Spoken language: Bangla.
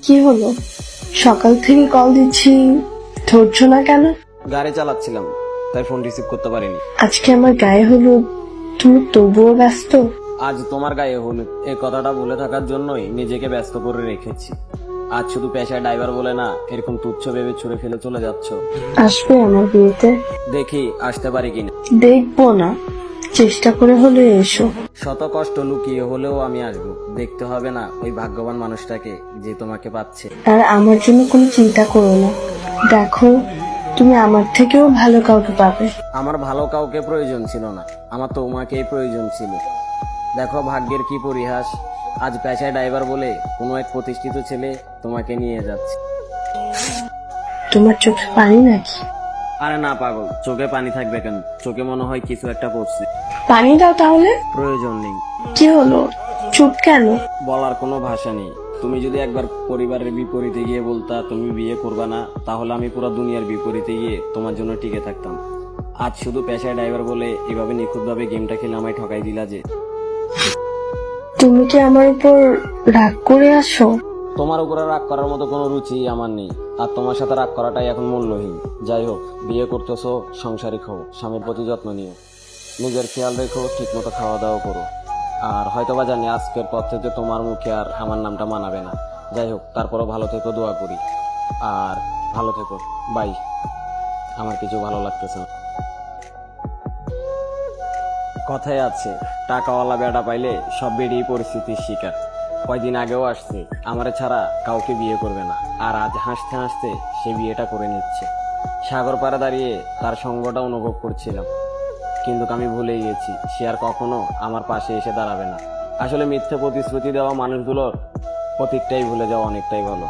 কি হলো? সকাল থেকে কল দিচ্ছি, ধরছো না কেন? গাড়ি চালাচ্ছিলাম, তাই ফোন রিসিভ করতে পারিনি। আজকে আমার গায়ে হলুদ, তুমি তবুও ব্যস্ত? আজ তোমার গায়ে হলুদ এই কথাটা বলে থাকার জন্যই নিজেকে ব্যস্ত করে রেখেছি। আজ শুধু পেশায় ড্রাইভার বলে না, এরকম তুচ্ছ ভেবে ছুড়ে ফেলে চলে যাচ্ছ। আসবে আমার বিয়েতে? দেখি আসতে পারি কিনা। দেখবো না, চেষ্টা করে হলে এসো। শত কষ্ট লুকিয়ে হলেও আমি আসবো। দেখতে হবে না ওই ভাগ্যবান মানুষটাকে যে তোমাকে পাচ্ছে। আর আমার জন্য কোনো চিন্তা করো না, দেখো তুমি আমার থেকেও ভালো কাউকে পাবে। আমার ভালো কাউকে প্রয়োজন ছিল না, আমার তোমাকেই প্রয়োজন ছিল। দেখো ভাগ্যের কি পরিহাস, আজ পেশায় ড্রাইভার বলে কোনো এক প্রতিষ্ঠিত ছেলে তোমাকে নিয়ে যাচ্ছে। তোমার চোখে পানি নাকি? আরে না পাগল, চোখে পানি থাকবে কেন? চোখে মনে হয় কিছু একটা পড়ছে। পানি দাও তাহলে। প্রয়োজন নেই। কি হলো, চুপ কেন? বলার কোনো ভাষা নেই। তুমি যদি একবার পরিবারের বিপরীতে গিয়ে বলতা তুমি বিয়ে করবা না, তাহলে আমি পুরো দুনিয়ার বিপরীতে গিয়ে তোমার জন্য টিকে থাকতাম। আজ শুধু পেশায় ড্রাইভার বলে এভাবে নিখুঁতভাবে গেমটা খেলে আমায় ঠকাই দিলা যে। তুমি কি আমার উপর রাগ করে আসো? তোমার উপরে রাগ করার মতো কোনো রুচি আমার নেই, আর তোমার সাথে রাগ করাটাই এখন মূল্যহীন। যাই হোক, বিয়ে করতেছো, সংসারিক হও, স্বামীর প্রতি যত্ন নিও, নিজের খেয়াল রেখো, ঠিক মতো খাওয়া দাওয়া করো। আর হয়তোবা জানি আজকের পর থেকে তোমার মুখে আর আমার নামটা মানাবে না। যাই হোক, তারপরও ভালো থেকো, দোয়া করি। আর ভালো থেকো, বাই। আমার কিছু ভালো লাগতেছে না। কথায় আছে, টাকাওয়ালা বেটা পাইলে সব বেড়েই পরিস্থিতির শিকার। কয়দিন আগেও আসছে, আমারে ছাড়া কাউকে বিয়ে করবে না, আর আজ হাসতে হাসতে সে বিয়েটা করে নিচ্ছে। সাগর পাড়ে দাঁড়িয়ে তার সঙ্গটা অনুভব করছিলাম, কিন্তু আমি ভুলেই গেছি সে আর কখনো আমার পাশে এসে দাঁড়াবে না। আসলে মিথ্যে প্রতিশ্রুতি দেওয়া মানুষগুলোর প্রতীকটাই ভুলে যাওয়া অনেকটাই ভালো।